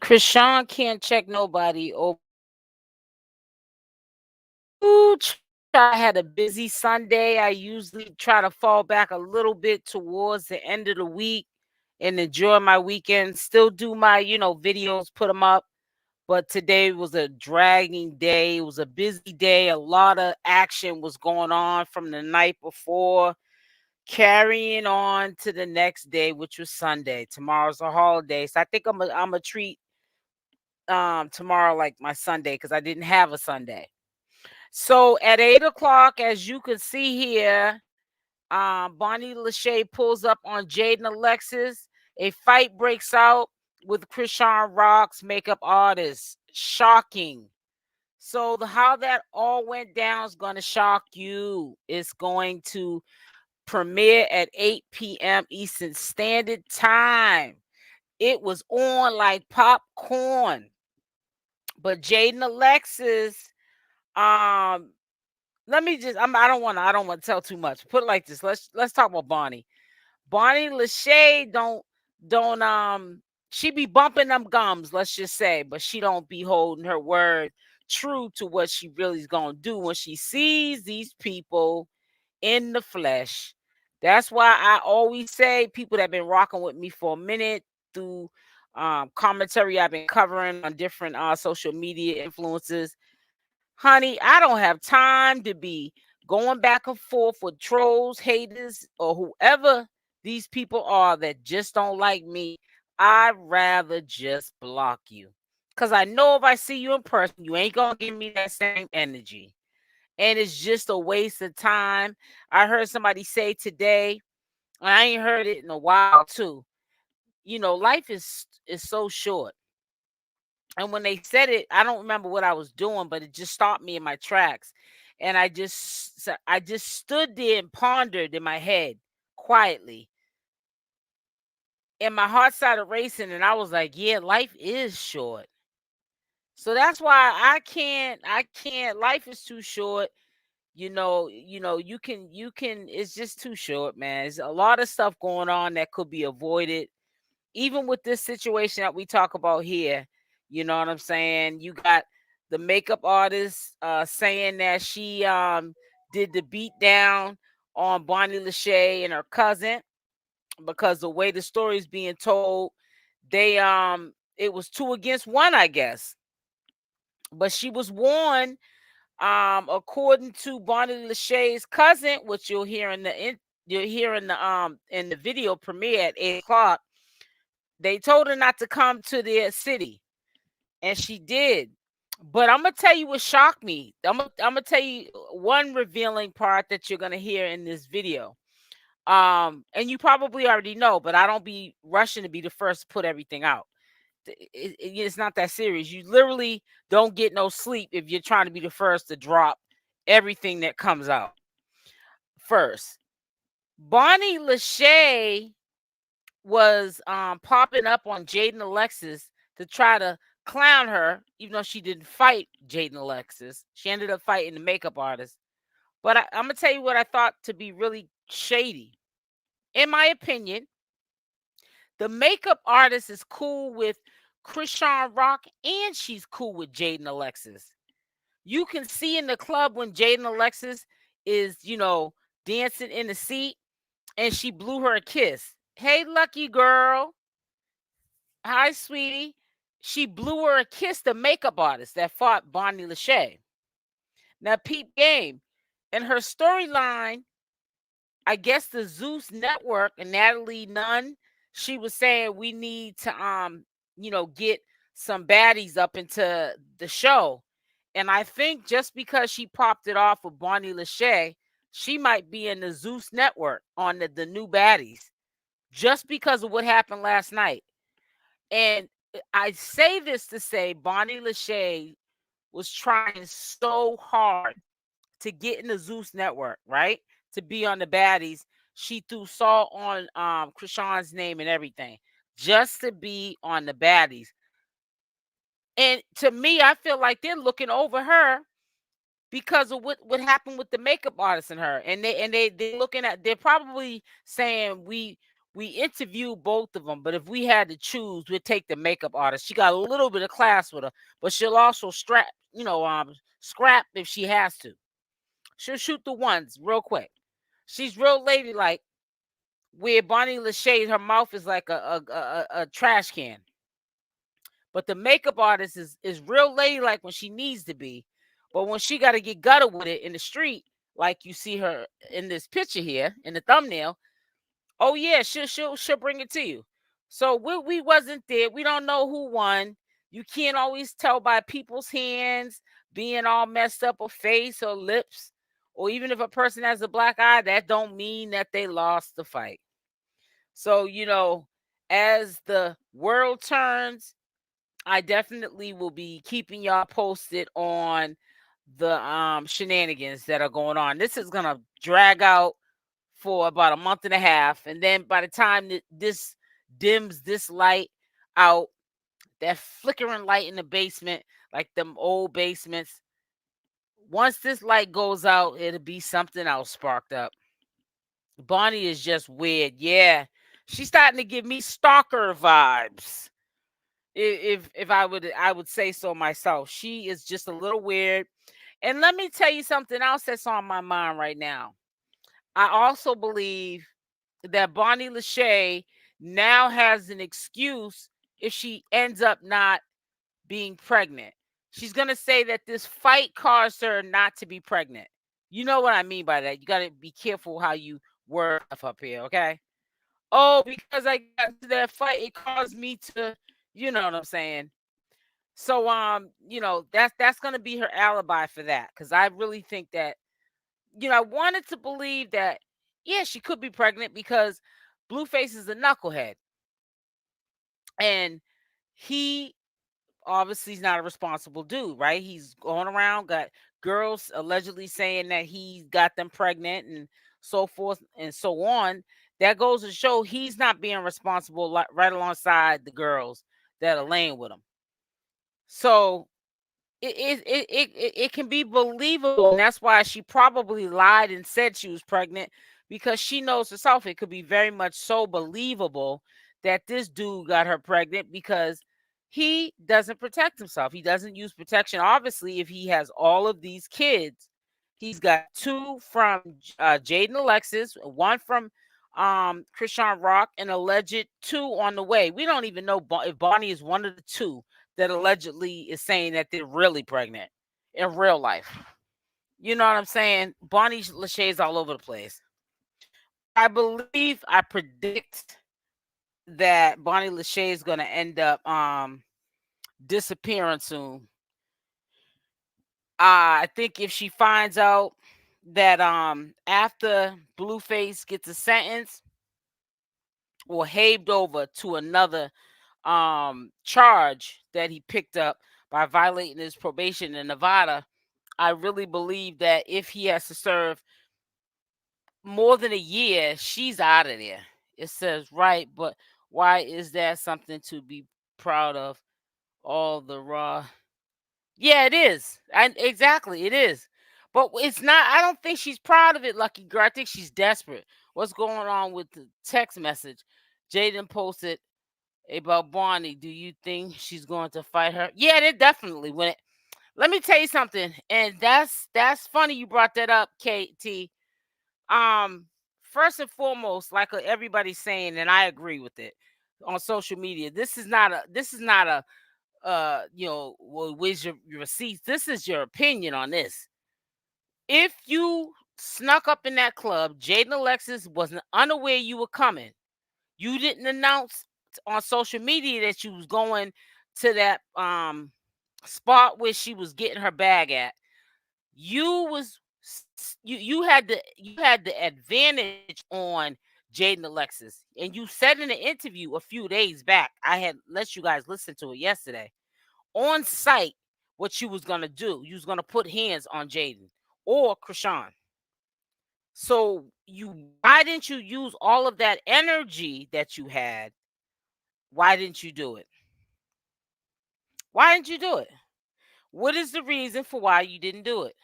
Chrisean can't check nobody. Ooh, I had a busy Sunday. I usually try to fall back a little bit towards the end of the week and enjoy my weekend. Still do my, videos, put them up. But today was a dragging day. It was a busy day. A lot of action was going on from the night before, carrying on to the next day, which was Sunday. Tomorrow's a holiday. So I think I'm a treat tomorrow like my Sunday because I didn't have a Sunday. So at 8 o'clock, as you can see here, Bonnie Lachey pulls up on Jaidyn Alexis. A fight breaks out with Chrisean Rock's makeup artist. Shocking. So how that all went down is going to shock you. It's going to premiere at 8 p.m. Eastern Standard Time. It was on like popcorn. But Jaden Alexis, um, I don't want to tell too much. Put it like this. Let's talk about Bonnie. Bonnie Lachey don't she be bumping them gums, let's just say, but she don't be holding her word true to what she really is gonna do when she sees these people in the flesh. That's why I always say people that have been rocking with me for a minute through commentary I've been covering on different social media influences. Honey, I don't have time to be going back and forth with trolls, haters, or whoever these people are that just don't like me. I'd rather just block you. Because I know if I see you in person, you ain't going to give me that same energy. And it's just a waste of time. I heard somebody say today, and I ain't heard it in a while too. Life is so short. And when they said it, I don't remember what I was doing, but it just stopped me in my tracks. And I just stood there and pondered in my head quietly. And my heart started racing, and I was like, yeah, life is short. So that's why I can't life is too short. You can it's just too short, man. There's a lot of stuff going on that could be avoided. Even with this situation that we talk about here, you know what I'm saying? You got the makeup artist saying that she did the beat down on Bonnie Lachey and her cousin because the way the story is being told, they it was two against one, I guess. But she was warned, according to Bonnie Lachey's cousin, which you'll hear in the video premiere at 8 o'clock. They told her not to come to their city, and she did. But I'm gonna tell you what shocked me. I'm gonna tell you one revealing part that you're gonna hear in this video. And you probably already know, but I don't be rushing to be the first to put everything out. It's not that serious. You literally don't get no sleep if you're trying to be the first to drop everything that comes out first. Bonnie Lachey was popping up on Jaden Alexis to try to clown her, even though she didn't fight Jaden Alexis. She ended up fighting the makeup artist. But I'm gonna tell you what I thought to be really shady. In my opinion, the makeup artist is cool with Chrisean Rock and she's cool with Jaden Alexis. You can see in the club when Jaden Alexis is, dancing in the seat and she blew her a kiss. Hey, lucky girl. Hi, sweetie. She blew her a kiss, the makeup artist that fought Bonnie Lachey. Now, peep game. In her storyline, I guess the Zeus Network and Natalie Nunn, she was saying we need to get some baddies up into the show. And I think just because she popped it off with Bonnie Lachey, she might be in the Zeus Network on the new baddies just because of what happened last night. And I say this to say Bonnie Lachey was trying so hard to get in the Zeus network, right? To be on the baddies. She threw salt on Chrisean's name and everything just to be on the baddies. And to me, I feel like they're looking over her because of what happened with the makeup artist and her. And they're looking at, they're probably saying we interviewed both of them, but if we had to choose, we'd take the makeup artist. She got a little bit of class with her, but she'll also scrap if she has to. She'll shoot the ones real quick. She's real ladylike. Where Bonnie Lachey, her mouth is like a trash can. But the makeup artist is real ladylike when she needs to be. But when she got to get gutter with it in the street, like you see her in this picture here in the thumbnail, oh yeah, she'll bring it to you. So we wasn't there. We don't know who won. You can't always tell by people's hands being all messed up or face or lips, or even if a person has a black eye, that don't mean that they lost the fight. So, as the world turns, I definitely will be keeping y'all posted on the shenanigans that are going on. This is gonna drag out for about a month and a half, and then by the time that this dims this light out, that flickering light in the basement, like them old basements, once this light goes out, it'll be something else sparked up. Bonnie is just weird. Yeah, she's starting to give me stalker vibes. If I would say so myself. She is just a little weird. And let me tell you something else that's on my mind right now. I also believe that Bonnie Lachey now has an excuse if she ends up not being pregnant. She's gonna say that this fight caused her not to be pregnant. You know what I mean by that. You gotta be careful how you word stuff up here, okay? Oh, because I got into that fight, it caused me to, you know what I'm saying. So that's gonna be her alibi for that. Cause I really think that, I wanted to believe that, yeah, she could be pregnant because Blueface is a knucklehead. And he obviously is not a responsible dude, right? He's going around, got girls allegedly saying that he got them pregnant and so forth and so on. That goes to show he's not being responsible right alongside the girls that are laying with him. So it can be believable, and that's why she probably lied and said she was pregnant, because she knows herself it could be very much so believable that this dude got her pregnant because he doesn't protect himself. He doesn't use protection. Obviously, if he has all of these kids, he's got two from Jaden Alexis, one from Chrisean Rock, and alleged two on the way. We don't even know if Bonnie is one of the two that allegedly is saying that they're really pregnant in real life. You know what I'm saying? Bonnie Lachey is all over the place. I predict that Bonnie Lachey is going to end up disappearing soon. I think if she finds out that after Blueface gets a sentence or haved over to another charge that he picked up by violating his probation in Nevada, I really believe that if he has to serve more than a year, she's out of there. It says right, but why is that something to be proud of? All the raw. Yeah, it is. And exactly, it is. But it's not, I don't think she's proud of it, Lucky Girl. I think she's desperate. What's going on with the text message? Jaden posted about Bonnie. Do you think she's going to fight her? Yeah, they definitely. Let me tell you something, and that's funny you brought that up, KT. Um, First and foremost, like everybody's saying, and I agree with it on social media. This is not a well, where's your receipts? This is your opinion on this. If you snuck up in that club, Jaden Alexis wasn't unaware you were coming. You didn't announce on social media that you was going to that spot where she was getting her bag at. You had the advantage on Jaden Alexis, and you said in an interview a few days back, I had let you guys listen to it yesterday, on site, what you was gonna do. You was gonna put hands on Jaden or Chrisean. So why didn't you use all of that energy that you had? Why didn't you do it? Why didn't you do it? What is the reason for why you didn't do it?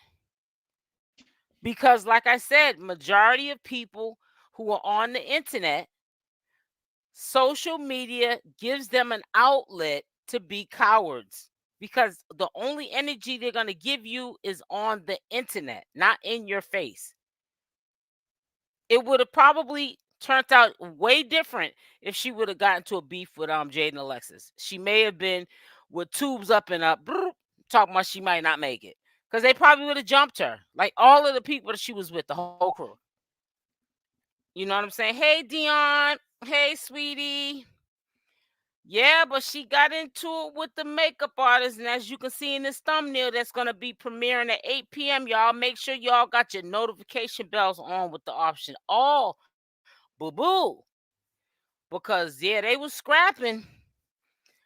Because, like I said, majority of people who are on the internet social media gives them an outlet to be cowards because the only energy they're going to give you is on the internet, not in your face. It would have probably turned out way different if she would have gotten to a beef with Jaidyn Alexis. She may have been with tubes up and up, talking about she might not make it. Because they probably would have jumped her. Like all of the people that she was with, the whole crew. You know what I'm saying? Hey Dion. Hey sweetie. Yeah, but she got into it with the makeup artist. And as you can see in this thumbnail, that's going to be premiering at 8 p.m. Y'all make sure y'all got your notification bells on with the option all. Boo boo. Because, yeah, they was scrapping.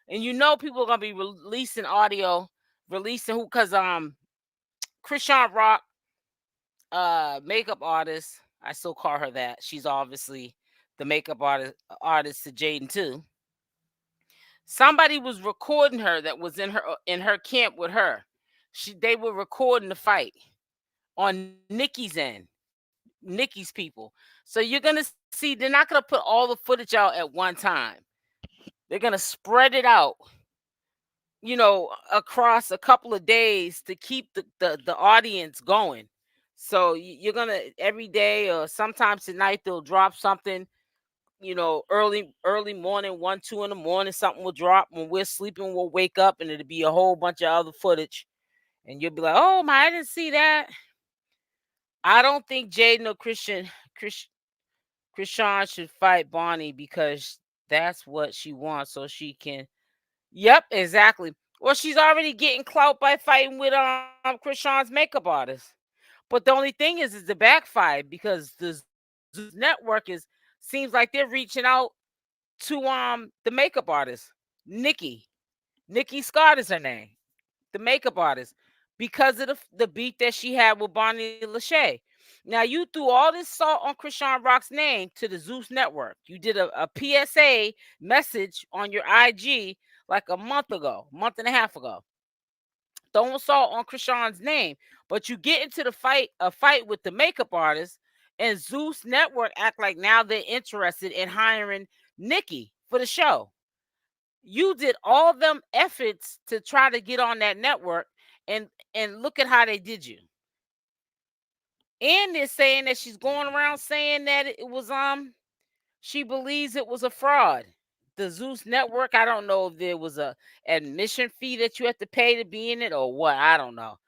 And you know people are going to be releasing audio. Releasing who? Because Chrisean Rock, makeup artist. I still call her that. She's obviously the makeup artist to Jaden too. Somebody was recording her that was in her camp with her. They were recording the fight on Nikki's end, Nikki's people. So you're gonna see they're not gonna put all the footage out at one time. They're gonna spread it out, across a couple of days to keep the audience going. So you're gonna every day or sometimes tonight they'll drop something, early morning, 1, 2 in the morning, something will drop when we're sleeping. We'll wake up and it'll be a whole bunch of other footage, and you'll be like, "Oh my, I didn't see that." I don't think Jaden or Chrisean should fight Bonnie because that's what she wants, so she can. Yep, exactly. Well, she's already getting clout by fighting with Chrisean's makeup artist. But the only thing is the backfire because the Zeus network seems like they're reaching out to the makeup artist, Nikki. Nikki Scott is her name, the makeup artist, because of the beat that she had with Bonnie Lachey. Now you threw all this salt on Chrisean Rock's name to the Zeus network. You did a PSA message on your IG like a month and a half ago, throwing salt on Chrisean's name. But you get into a fight with the makeup artist, and Zeus Network act like now they're interested in hiring Nikki for the show. You did all them efforts to try to get on that network, and look at how they did you. And they're saying that she's going around saying that it was she believes it was a fraud. The Zeus Network, I don't know if there was a admission fee that you have to pay to be in it or what. I don't know.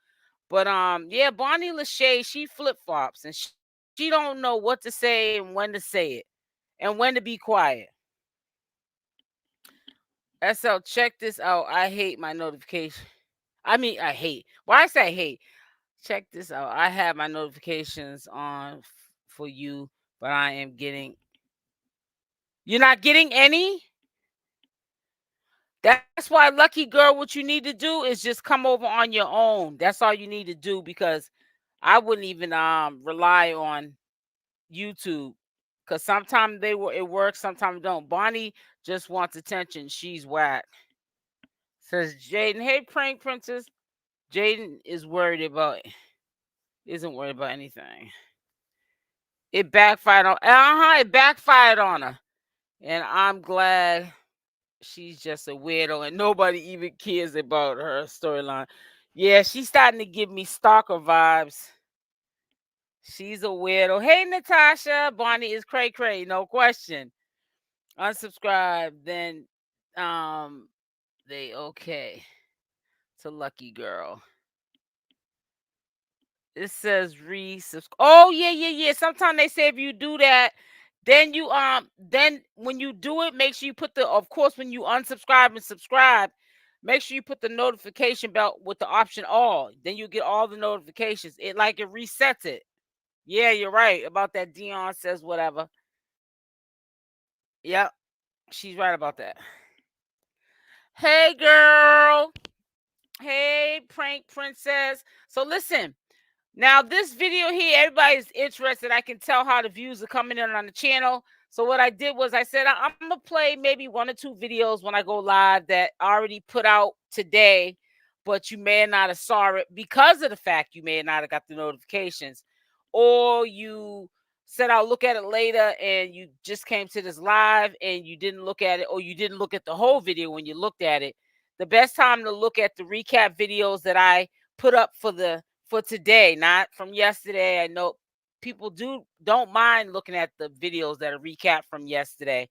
But yeah, Bonnie Lachey, she flip flops and she don't know what to say and when to say it and when to be quiet. SL, check this out. I hate my notification. I mean, I hate. Why I say hate? Check this out. I have my notifications on for you, but I am getting. You're not getting any. That's why, lucky girl, what you need to do is just come over on your own. That's all you need to do because I wouldn't even rely on YouTube because sometimes it works, sometimes it don't. Bonnie just wants attention. She's whack. Says Jaden, hey prank princess. Jaden isn't worried about anything. It backfired on it backfired on her. And I'm glad she's just a weirdo and nobody even cares about her storyline. Yeah, she's starting to give me stalker vibes. She's a weirdo. Hey, Natasha. Bonnie is cray cray, no question. Unsubscribe. Then they okay. It's a lucky girl. It says resubscribe. Oh, yeah. Sometimes they say if you do that, then then when you do it, make sure you put of course, when you unsubscribe and subscribe, make sure you put the notification bell with the option all. Then you get all the notifications. It resets it. Yeah, you're right about that. Dion says whatever. Yep, she's right about that. Hey, girl. Hey, prank princess. So listen, now this video here, everybody's interested. I can tell how the views are coming in on the channel. So what I did was I said I'm gonna play maybe 1 or 2 videos when I go live that I already put out today, but you may not have saw it because of the fact you may not have got the notifications, or you said I'll look at it later, and you just came to this live and you didn't look at it, or you didn't look at the whole video when you looked at it, the best time to look at the recap videos that I put up for today, not from yesterday. I know people don't mind looking at the videos that are recap from yesterday,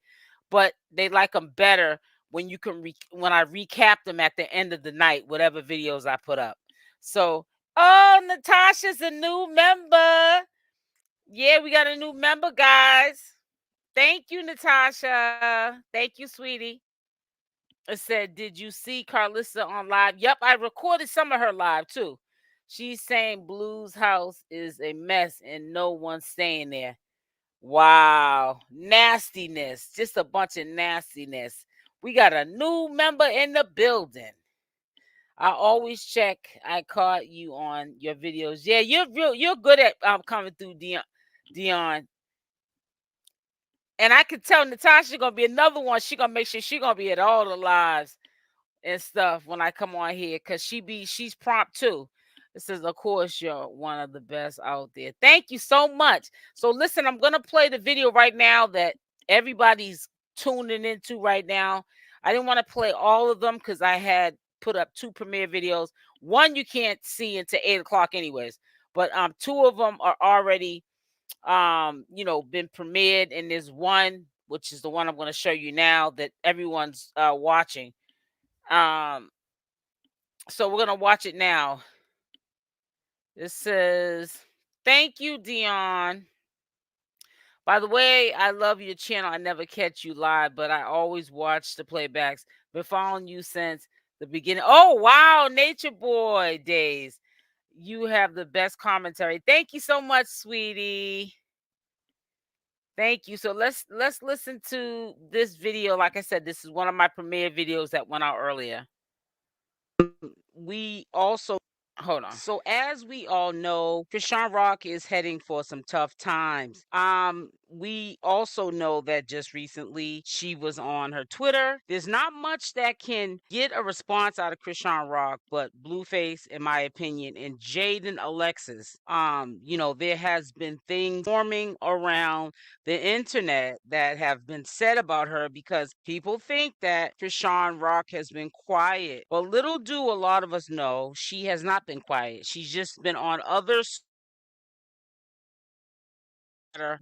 but they like them better when you can when I recap them at the end of the night, whatever videos I put up. So, oh, Natasha's a new member. Yeah, we got a new member, guys. Thank you, Natasha. Thank you, sweetie. It said, did you see Carlissa on live? Yep, I recorded some of her live too. She's saying Blue's house is a mess and no one's staying there. Wow. Nastiness. Just a bunch of nastiness. We got a new member in the building. I always check. I caught you on your videos. Yeah, you're good at coming through, Dion. And I can tell Natasha gonna be another one. She gonna make sure she gonna be at all the lives and stuff when I come on here, because she's prompt too. It says, of course, you're one of the best out there. Thank you so much. So listen, I'm gonna play the video right now that everybody's tuning into right now. I didn't want to play all of them because I had put up 2 premiere videos. One you can't see until 8 o'clock anyways, but 2 of them are already been premiered, and there's one which is the one I'm going to show you now that everyone's watching. So we're going to watch it now. It says, thank you, Dion. By the way, I love your channel. I never catch you live, but I always watch the playbacks. Been following you since the beginning. Oh, wow, Nature Boy days. You have the best commentary. Thank you so much, sweetie. Thank you. So let's listen to this video. Like I said, this is one of my premiere videos that went out earlier. We also hold on. So as we all know, Chrisean Rock is heading for some tough times. We also know that just recently she was on her Twitter. There's not much that can get a response out of Chrisean Rock, but Blueface, in my opinion, and Jaidyn Alexis. There has been things forming around the internet that have been said about her because people think that Chrisean Rock has been quiet. But little do a lot of us know, she has not been quiet. She's just been on other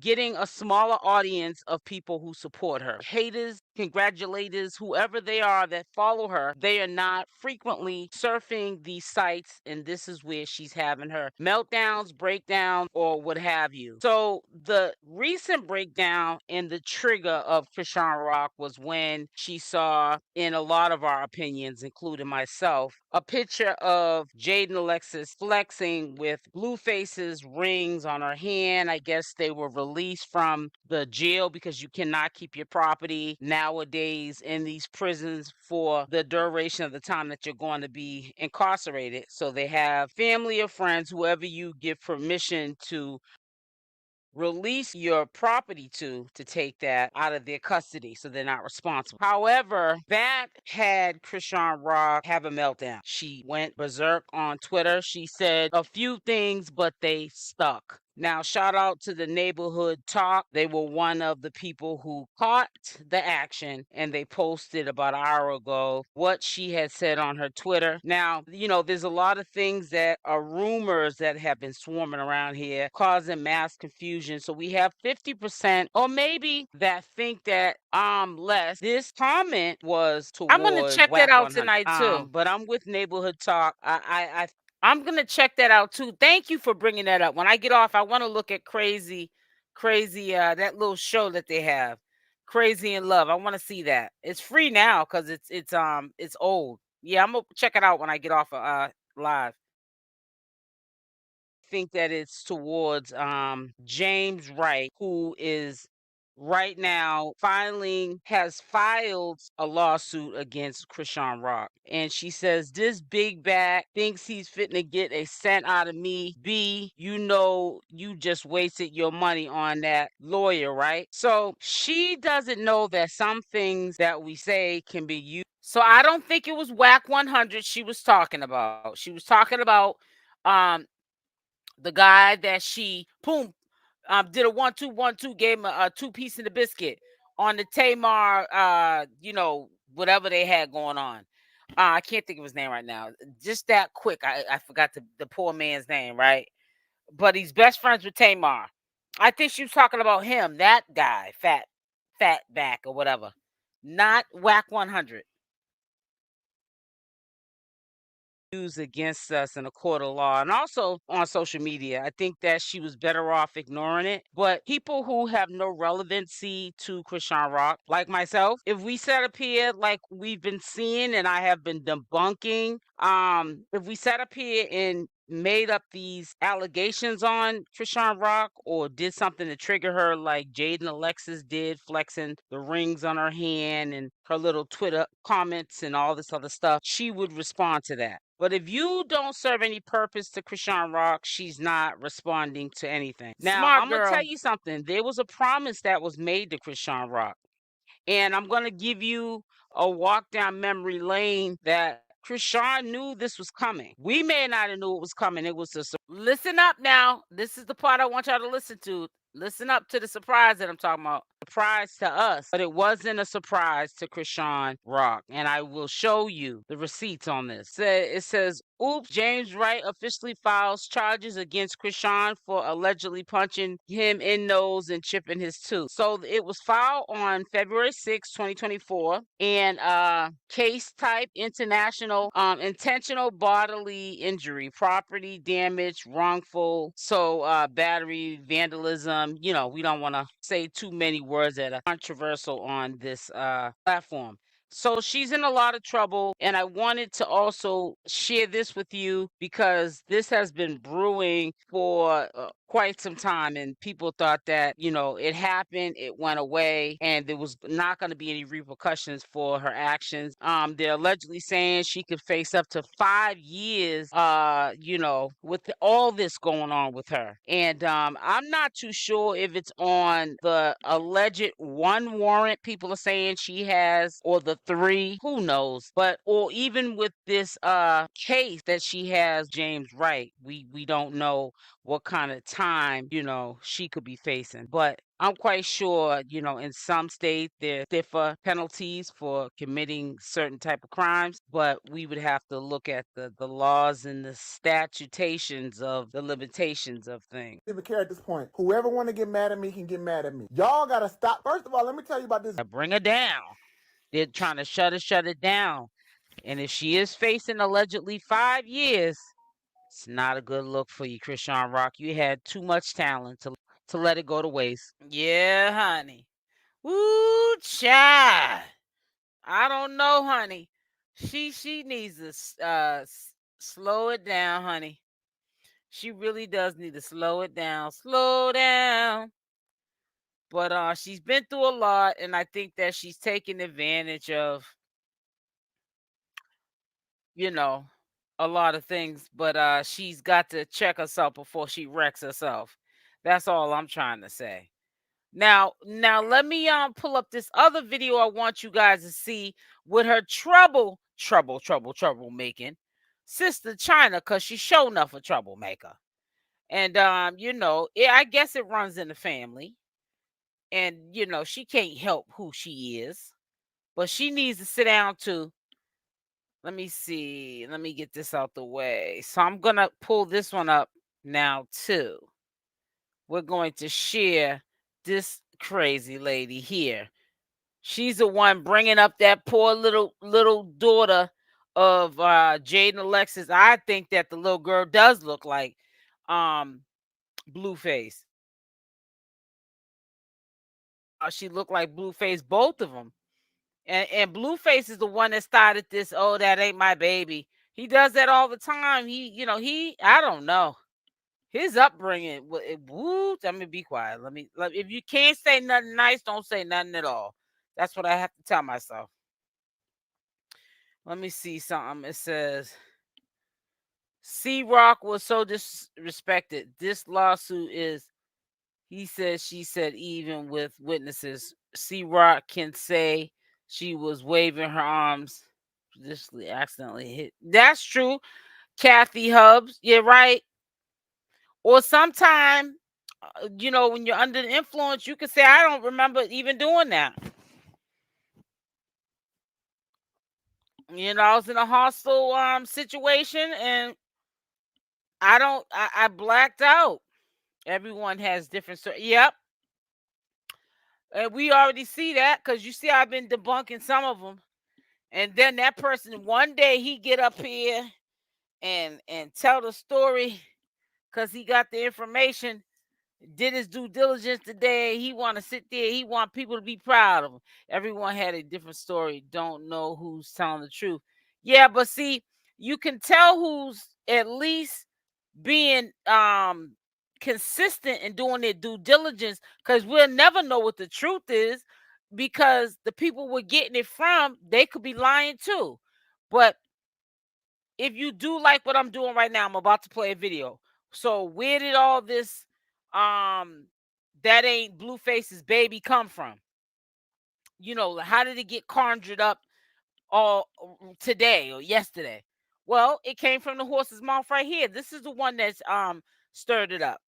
getting a smaller audience of people who support her. Haters, congratulators, whoever they are that follow her, they are not frequently surfing these sites, and this is where she's having her meltdowns, breakdowns, or what have you. So the recent breakdown and the trigger of Chrisean Rock was when she saw, in a lot of our opinions, including myself, a picture of Jaden Alexis flexing with Blueface's rings on her hand. I guess they were released from the jail because you cannot keep your property nowadays in these prisons for the duration of the time that you're going to be incarcerated. So they have family or friends, whoever you give permission to release your property to take that out of their custody so they're not responsible. However, that had Chrisean Rock have a meltdown. She went berserk on Twitter. She said a few things, but they stuck. Now, shout out to the Neighborhood Talk. They were one of the people who caught the action, and they posted about an hour ago what she had said on her Twitter. Now, there's a lot of things that are rumors that have been swarming around here, causing mass confusion. So we have 50%, or maybe that think that less. This comment was towards, I'm gonna check that out tonight too. But I'm with Neighborhood Talk. I'm gonna check that out too. Thank you for bringing that up. When I get off, I want to look at crazy, that little show that they have, Crazy in Love. I want to see that. It's free now because it's old. Yeah, I'm gonna check it out when I get off live. Think that it's towards James Wright, who is right now has filed a lawsuit against Chrisean Rock. And she says, this big bag thinks he's fitting to get a cent out of me. B, you just wasted your money on that lawyer, right? So she doesn't know that some things that we say can be used. So I don't think it was whack 100 she was talking about. She was talking about the guy that she did a 1-2-1-2, gave him a 2-piece in the biscuit on the Tamar, whatever they had going on. I can't think of his name right now. Just that quick, I forgot the poor man's name, right? But he's best friends with Tamar. I think she was talking about him, that guy, fat back or whatever. Not Whack 100. Used against us in a court of law and also on social media. I think that she was better off ignoring it. But people who have no relevancy to Chrisean Rock, like myself, if we sat up here like we've been seeing and I have been debunking, if we sat up here and made up these allegations on Chrisean Rock or did something to trigger her like Jaidyn Alexis did, flexing the rings on her hand and her little Twitter comments and all this other stuff, she would respond to that. But if you don't serve any purpose to Chrisean Rock, she's not responding to anything. Now, Smart I'm going to girl. tell you something. There was a promise that was made to Chrisean Rock. And I'm going to give you a walk down memory lane that Chrisean knew this was coming. We may not have knew it was coming. It was a listen up now. This is the part I want y'all to listen to. Listen up to the surprise that I'm talking about. Surprise to us, but it wasn't a surprise to Chrisean Rock. And I will show you the receipts on this. It says, oops, James Wright officially files charges against Chrisean for allegedly punching him in nose and chipping his tooth. So it was filed on February 6, 2024. And case type international, intentional bodily injury, property damage, wrongful. So battery, vandalism, we don't want to say too many words that are controversial on this platform. So she's in a lot of trouble, and I wanted to also share this with you because this has been brewing for quite some time, and people thought that, it happened, it went away, and there was not going to be any repercussions for her actions. They're allegedly saying she could face up to 5 years, with all this going on with her. And I'm not too sure if it's on the alleged 1 warrant people are saying she has or the 3, who knows, but or even with this case that she has James Wright, we don't know what kind of time she could be facing. But I'm quite sure, in some states there stiffer penalties for committing certain type of crimes, but we would have to look at the laws and the statutations of the limitations of things. Even care at this point. Whoever want to get mad at me can get mad at me. Y'all gotta stop. First of all, let me tell you about this. Bring her down. They're trying to shut it down. And if she is facing allegedly 5 years, it's not a good look for you, Chrisean Rock. You had too much talent to let it go to waste. Yeah, honey. Woo, child. I don't know, honey. She needs to slow it down, honey. She really does need to slow it down. Slow down. But she's been through a lot, and I think that she's taking advantage of, a lot of things. But she's got to check herself before she wrecks herself. That's all I'm trying to say. Now let me pull up this other video I want you guys to see with her trouble making sister Chyna, because she's show enough a troublemaker. And I guess it runs in the family. And she can't help who she is. But she needs to sit down too. Let me see. Let me get this out the way. So I'm gonna pull this one up now too. We're going to share this crazy lady here. She's the one bringing up that poor little daughter of Jaden Alexis. I think that the little girl does look like Blueface. She looked like Blueface, both of them. And Blueface is the one that started this. Oh, that ain't my baby. He does that all the time. I don't know. His upbringing, woo. Let me be quiet. If you can't say nothing nice, don't say nothing at all. That's what I have to tell myself. Let me see something. It says, C-Rock was so disrespected. This lawsuit is, he said, she said, even with witnesses. C-Rock can say she was waving her arms. Just accidentally hit. That's true. Kathy Hubbs. You're right. Or sometime when you're under the influence, you can say, I don't remember even doing that. I was in a hostile situation, and I blacked out. Everyone has different stories. Yep. And we already see that, because you see I've been debunking some of them. And then that person, one day, he get up here and tell the story, because he got the information, did his due diligence today. He want to sit there. He want people to be proud of him. Everyone had a different story. Don't know who's telling the truth. Yeah, but see, you can tell who's at least being consistent in doing their due diligence, because we'll never know what the truth is, because the people we're getting it from, they could be lying too. But if you do like what I'm doing right now, I'm about to play a video. So where did all this that ain't Blueface's baby come from? How did it get conjured up all today or yesterday? Well, it came from the horse's mouth right here. This is the one that's stirred it up.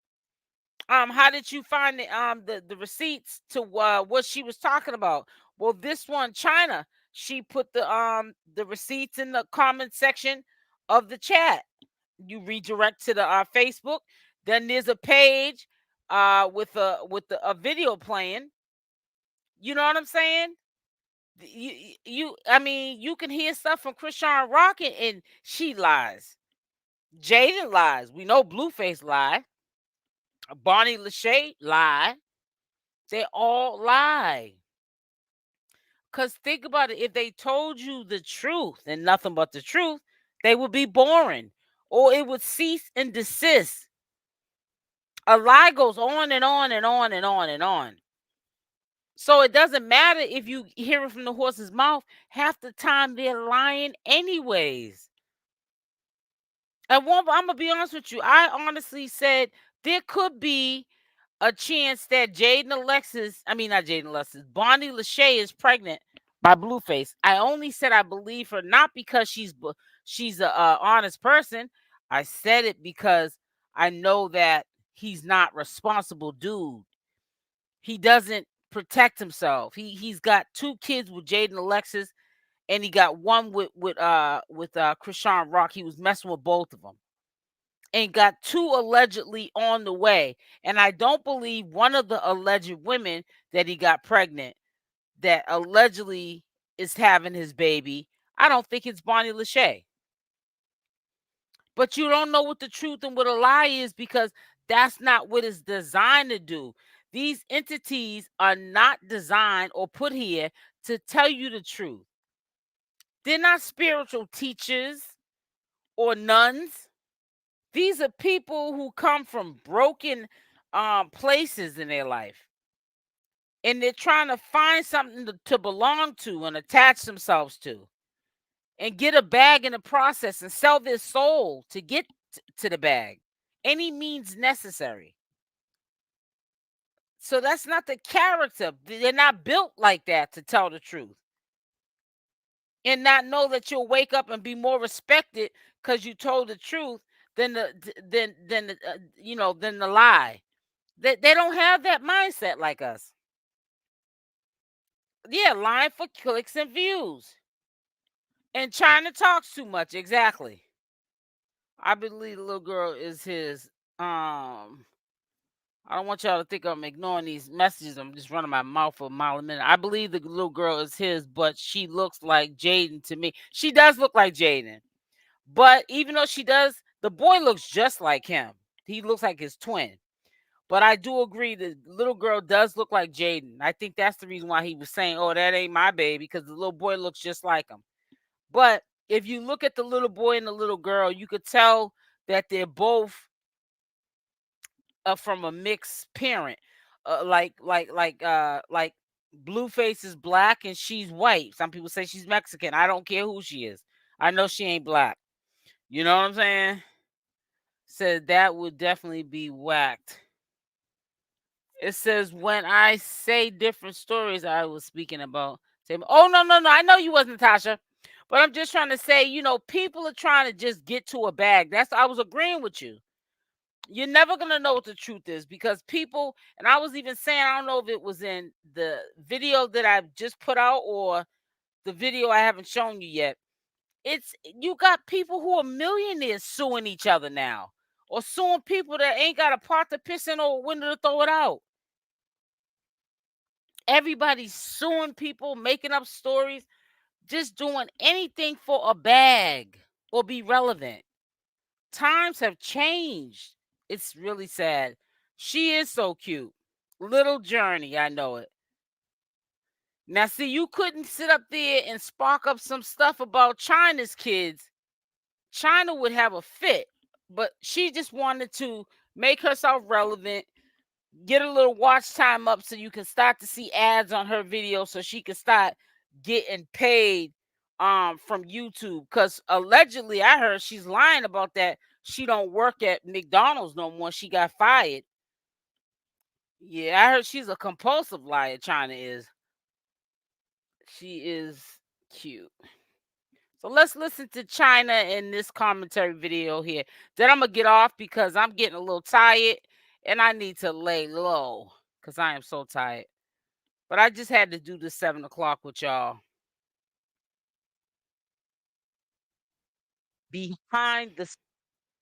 How did you find the receipts to what she was talking about? Well, this one, Chyna, she put the receipts in the comment section of the chat. You redirect to the Facebook. Then there's a page with a video playing. You know what I'm saying? I mean, you can hear stuff from Chrisean Rock, and she lies. Jaden lies. We know Blueface lie. Bonnie Lachey lie. They all lie. Because think about it. If they told you the truth and nothing but the truth, they would be boring, or it would cease and desist. A lie goes on and on and on and on and on. So it doesn't matter if you hear it from the horse's mouth. Half the time they're lying anyways. And I'm going to be honest with you. I honestly said there could be a chance that Jaidyn Alexis, I mean, not Jaidyn Alexis, Bonnie Lachey is pregnant by Blueface. I only said I believe her, not because she's a honest person. I said it because I know that he's not responsible dude. He doesn't protect himself. He's got 2 kids with Jaden Alexis, and he got one with Chrisean Rock. He was messing with both of them, and got 2 allegedly on the way. And I don't believe one of the alleged women that he got pregnant, that allegedly is having his baby, I don't think it's Bonnie Lachey. But you don't know what the truth and what a lie is, because that's not what it's designed to do. These entities are not designed or put here to tell you the truth. They're not spiritual teachers or nuns. These are people who come from broken places in their life. And they're trying to find something to belong to and attach themselves to, and get a bag in the process, and sell their soul to get to the bag. Any means necessary. So that's not the character. They're not built like that to tell the truth. And not know that you'll wake up and be more respected because you told the truth than the lie. They don't have that mindset like us. Yeah, lying for clicks and views. And Chyna talks too much. Exactly. I believe the little girl is his. I don't want y'all to think I'm ignoring these messages. I'm just running my mouth for a mile a minute. I believe the little girl is his, but she looks like Jaden to me. She does look like Jaden. But even though she does, the boy looks just like him. He looks like his twin. But I do agree the little girl does look like Jaden. I think that's the reason why he was saying, oh, that ain't my baby, because the little boy looks just like him. But if you look at the little boy and the little girl, you could tell that they're both from a mixed parent. Like Blueface is black and she's white. Some people say she's Mexican. I don't care who she is. I know she ain't black. You know what I'm saying? Said that would definitely be whacked. It says when I say different stories, I was speaking about. Oh no! I know you wasn't Tasha, but I'm just trying to say, people are trying to just get to a bag. I was agreeing with you. You're never gonna know what the truth is because people, and I was even saying, I don't know if it was in the video that I just put out or the video I haven't shown you yet. It's you got people who are millionaires suing each other now, or suing people that ain't got a pot to piss in or a window to throw it out. Everybody's suing people, making up stories, just doing anything for a bag or be relevant. Times have changed. It's really sad. She is so cute. Little Journey, I know it. Now, see, you couldn't sit up there and spark up some stuff about Chyna's kids. Chyna would have a fit, but she just wanted to make herself relevant, get a little watch time up so you can start to see ads on her video so she can start getting paid from YouTube. Because allegedly I heard she's lying about that. She don't work at McDonald's no more. She got fired. Yeah, I heard she's a compulsive liar. Chyna is. She is cute. So let's listen to Chyna in this commentary video here. Then I'm gonna get off because I'm getting a little tired and I need to lay low because I am so tired. But I just had to do the 7 o'clock with y'all. Behind the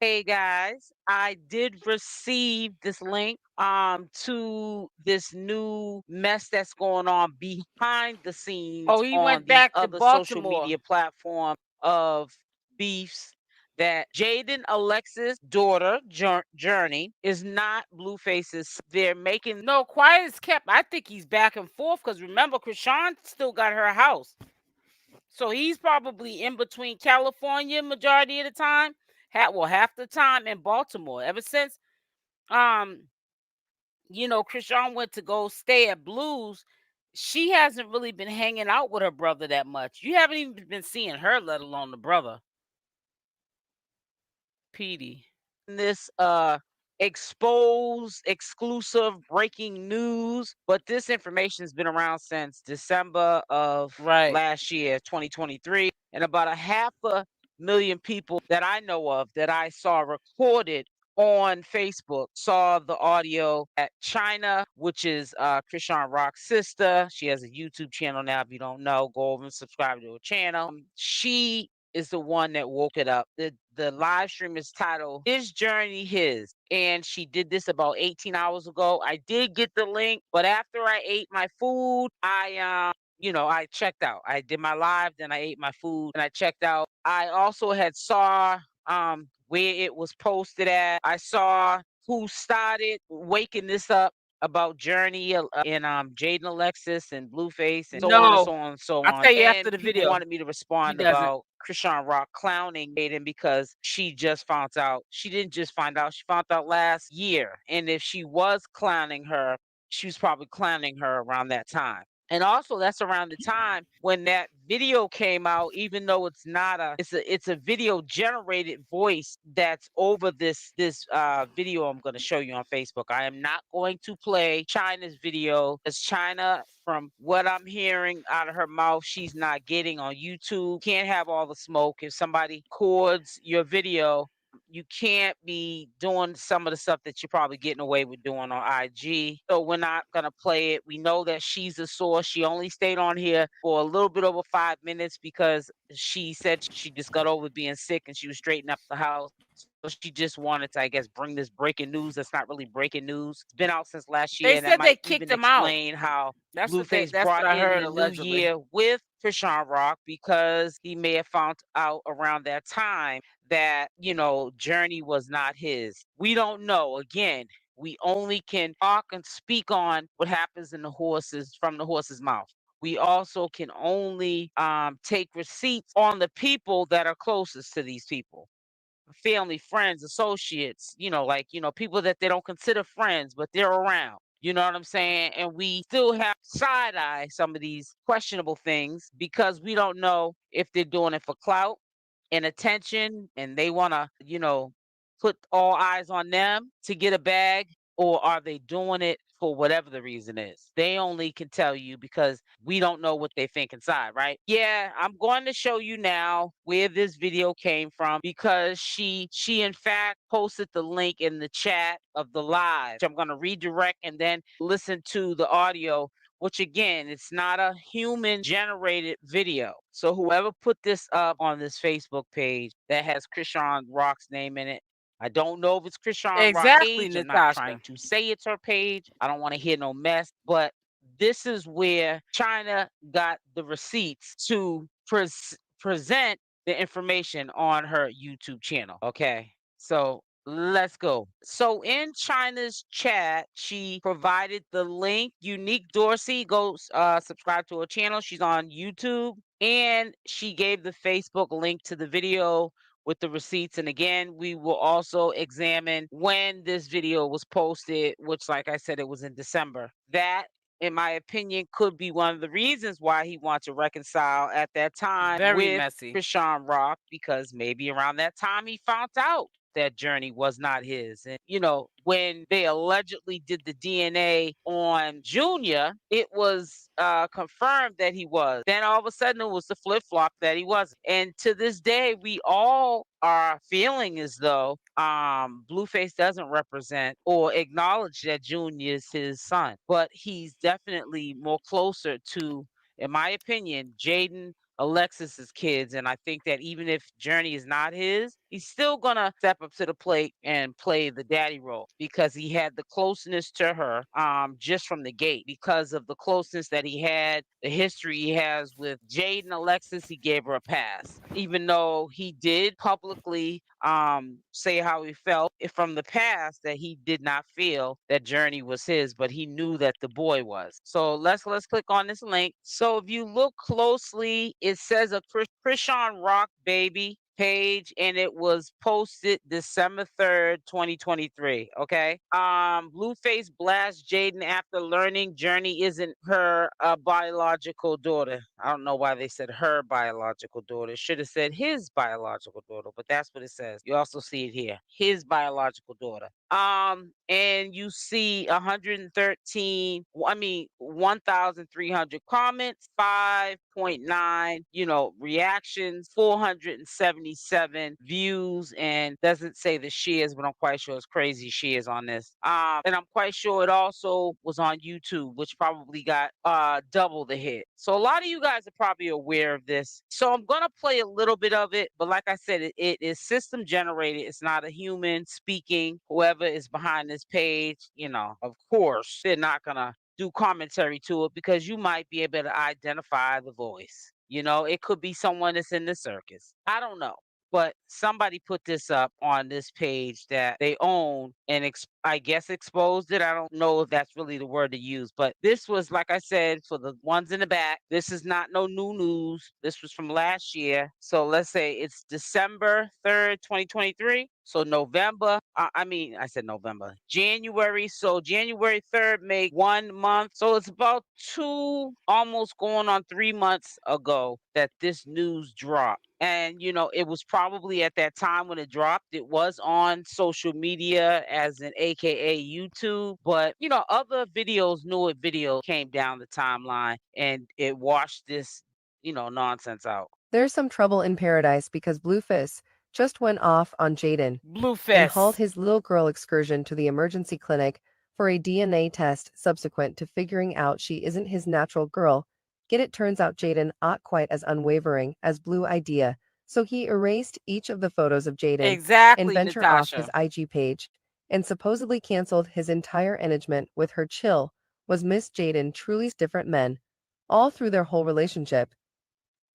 Hey guys, I did receive this link to this new mess that's going on behind the scenes. Oh, he went back to social media platform of beefs that Jaidyn Alexis' daughter, Journey, is not Blueface's. They're making no quiet as kept. I think he's back and forth because remember, Chrisean still got her house. So he's probably in between California majority of the time, half the time in Baltimore. Ever since Chrisean went to go stay at Blues, she hasn't really been hanging out with her brother that much. You haven't even been seeing her, let alone the brother. Petey. This exposed exclusive breaking news, but this information has been around since December of last year, 2023, and about a 500,000 people that I know of that I saw recorded on Facebook saw the audio at Chyna, which is Chrisean Rock's sister. She has a YouTube channel now. If you don't know, go over and subscribe to her channel. She is the one that woke it up. The live stream is titled His Journey His. And she did this about 18 hours ago. I did get the link, but after I ate my food, I checked out. I did my live, then I ate my food and I checked out. I also had saw where it was posted at. I saw who started waking this up about Journey and Jaden Alexis and Blueface and so on and so on and so on. I'll tell you after the video. Wanted me to respond about Chrisean Rock clowning Jaden because she just found out. She didn't just find out. She found out last year. And if she was clowning her, she was probably clowning her around that time. And also that's around the time when that video came out, even though it's not it's a video generated voice that's over this video I'm going to show you on Facebook. I am not going to play Chyna's video as Chyna, from what I'm hearing out of her mouth, she's not getting on YouTube. Can't have all the smoke. If somebody records your video, you can't be doing some of the stuff that you're probably getting away with doing on IG. So we're not going to play it. We know that she's a source. She only stayed on here for a little bit over 5 minutes because she said she just got over being sick and she was straightening up the house. So she just wanted to, I guess, bring this breaking news that's not really breaking news. It's been out since last year. They said they kicked him out. Explain how Blueface brought in the new year with Chrisean Rock because he may have found out around that time that, Journey was not his. We don't know. Again, we only can talk and speak on what happens from the horse's mouth. We also can only take receipts on the people that are closest to these people. Family, friends, associates, people that they don't consider friends, but they're around. You know what I'm saying? And we still have side eye some of these questionable things because we don't know if they're doing it for clout and attention and they want to, put all eyes on them to get a bag. or are they doing it for whatever the reason is? They only can tell you because we don't know what they think inside, right? Yeah, I'm going to show you now where this video came from because she in fact posted the link in the chat of the live. I'm going to redirect and then listen to the audio, which again, it's not a human generated video. So whoever put this up on this Facebook page that has Chrisean Rock's name in it, I don't know if it's Chrisean Rock Exactly, page. I'm not Natasha. trying to say it's her page. I don't want to hear no mess, but this is where Chyna got the receipts to present the information on her YouTube channel. Okay. So let's go. So in Chyna's chat, she provided the link. Unique Dorsey, go subscribe to her channel. She's on YouTube. And she gave the Facebook link to the video with the receipts. And again, we will also examine when this video was posted, which, like I said, it was in December. That, in my opinion, could be one of the reasons why he wants to reconcile at that time Very with messy. Chrisean Rock, because maybe around that time he found out that journey was not his. And, you know, when they allegedly did the DNA on Junior, it was confirmed that he was. Then all of a sudden it was the flip flop that he wasn't. And to this day, we all are feeling as though Blueface doesn't represent or acknowledge that Junior is his son, but he's definitely more closer to, in my opinion, Jaidyn Alexis's kids. And I think that even if Journey is not his, he's still gonna step up to the plate and play the daddy role because he had the closeness to her just from the gate. Because of the closeness that he had, the history he has with Jaden Alexis, he gave her a pass. Even though he did publicly say how he felt from the past, that he did not feel that Journey was his, but he knew that the boy was. So let's click on this link. So if you look closely, it says a Chrisean Rock baby page, and it was posted December 3rd, 2023. Okay. Blueface blasts Jaden after learning Journey isn't her biological daughter. I don't know why they said her biological daughter. Should have said his biological daughter, but that's what it says. You also see it here. His biological daughter. And you see 1,300 comments, 5.9, reactions, 477 views, and doesn't say the shares, but I'm quite sure it's crazy shares on this. And I'm quite sure it also was on YouTube, which probably got double the hit. So a lot of you guys are probably aware of this. So I'm gonna play a little bit of it, but like I said, it is system generated. It's not a human speaking. Whoever is behind this page, of course, they're not gonna do commentary to it because you might be able to identify the voice. It could be someone that's in the circus. I don't know. But somebody put this up on this page that they own and I guess exposed it. I don't know if that's really the word to use, but this was, like I said, for the ones in the back. This is not no new news. This was from last year. So let's say it's December 3rd, 2023. So November, I said November, January. So January 3rd make 1 month. So it's about 2, almost going on 3 months ago that this news dropped. And, it was probably at that time when it dropped, it was on social media as an AKA YouTube. But, other videos, newer videos came down the timeline and it washed this, nonsense out. There's some trouble in paradise because Blueface just went off on Jaden and hauled Blueface. his little girl excursion to the emergency clinic for a DNA test subsequent to figuring out she isn't his natural girl. It turns out Jaden not quite as unwavering as Blue idea, so he erased each of the photos of Jaden and Exactly, venture off his Natasha. IG page and supposedly canceled his entire engagement with her. Chill was Miss Jaden truly different men all through their whole relationship.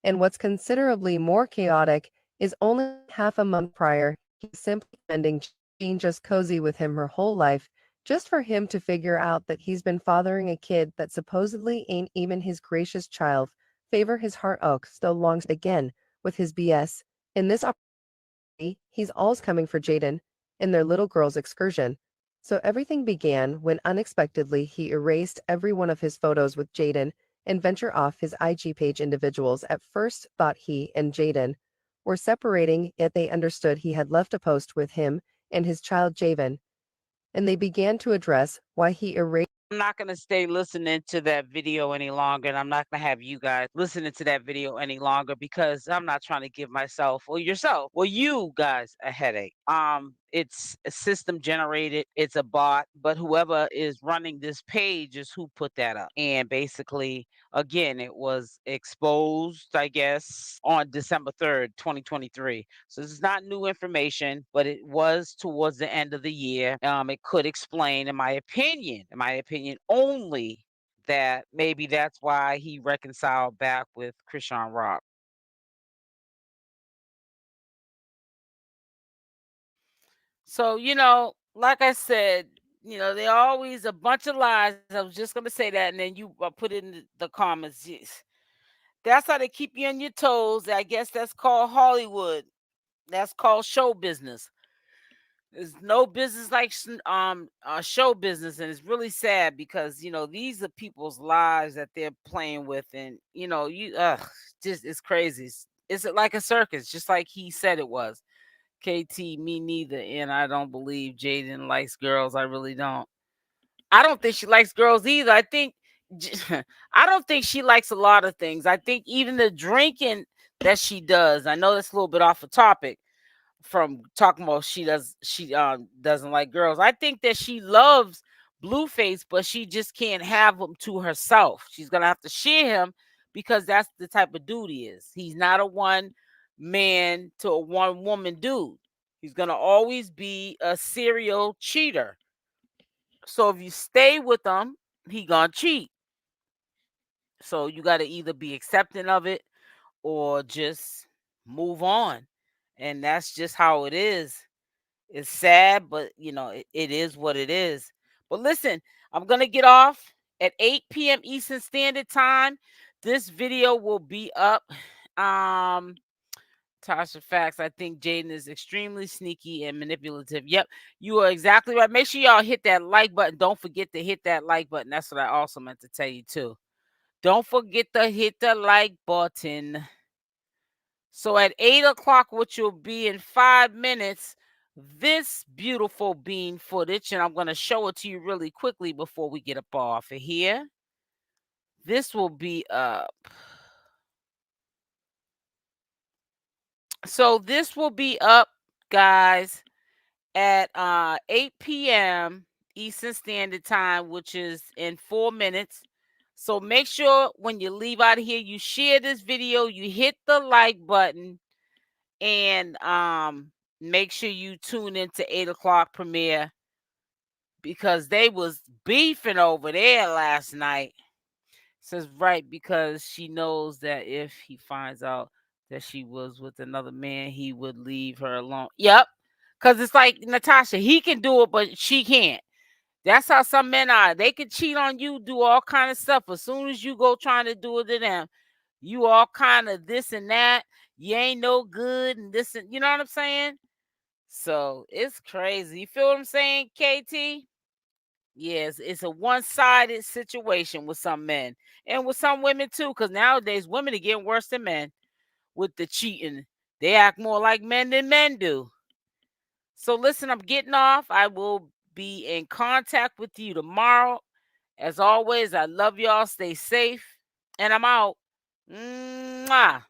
And what's considerably more chaotic is only half a month prior, he's simply spending being just cozy with him her whole life, just for him to figure out that he's been fathering a kid that supposedly ain't even his gracious child. Favor his heart oak still longs again with his BS. In this opportunity, he's always coming for Jaden and their little girl's excursion. So everything began when unexpectedly he erased every one of his photos with Jaden and venture off his IG page. Individuals at first thought he and Jaden were separating, yet they understood he had left a post with him and his child Javen. and they began to address why he erased. I'm not going to stay listening to that video any longer, and I'm not going to have you guys listening to that video any longer because I'm not trying to give myself or yourself or you guys a headache. It's a system generated, it's a bot, but whoever is running this page is who put that up. And basically, again, it was exposed, I guess, on December 3rd, 2023. So this is not new information, but it was towards the end of the year. It could explain, in my opinion only, that maybe that's why he reconciled back with Chrisean Rock. So, like I said, they're always a bunch of lies. I was just going to say that, and then you put it in the comments. Yes. That's how they keep you on your toes. I guess that's called Hollywood. That's called show business. There's no business like show business, and it's really sad because these are people's lives that they're playing with, and just it's crazy. It's like a circus, just like he said it was. KT, me neither, and I don't believe Jaden likes girls. I really don't. I don't think she likes girls either. I think I don't think she likes a lot of things. I think even the drinking that she does. I know that's a little bit off the topic from talking about she doesn't like girls. I think that she loves Blueface, but she just can't have him to herself. She's gonna have to share him because that's the type of dude he is. He's not a one man to a one woman dude. He's gonna always be a serial cheater. So if you stay with him, he gonna cheat. So you got to either be accepting of it or just move on. And that's just how it is. It's sad, but it is what it is. But listen, I'm going to get off at 8 p.m. Eastern Standard Time. This video will be up. Tasha Facts, I think Jaden is extremely sneaky and manipulative. Yep, you are exactly right. Make sure y'all hit that like button. Don't forget to hit that like button. That's what I also meant to tell you too. Don't forget to hit the like button. So at 8 o'clock, which will be in 5 minutes, this beautiful bean footage, and I'm going to show it to you really quickly before we get up off of here. This will be up. So this will be up, guys, at 8 p.m. Eastern Standard Time, which is in 4 minutes. So make sure when you leave out of here, you share this video, you hit the like button, and make sure you tune into 8 o'clock premiere because they was beefing over there last night. Says right because she knows that if he finds out that she was with another man, he would leave her alone. Yep. Because it's like Natasha, he can do it, but she can't. That's how some men are. They can cheat on you, do all kind of stuff. As soon as you go trying to do it to them, you all kind of this and that. You ain't no good and this and you know what I'm saying? So it's crazy. You feel what I'm saying, KT? Yes, it's a one-sided situation with some men and with some women too, because nowadays women are getting worse than men with the cheating. They act more like men than men do. So listen, I'm getting off. I will be in contact with you tomorrow. As always, I love y'all. Stay safe. And I'm out. Mwah.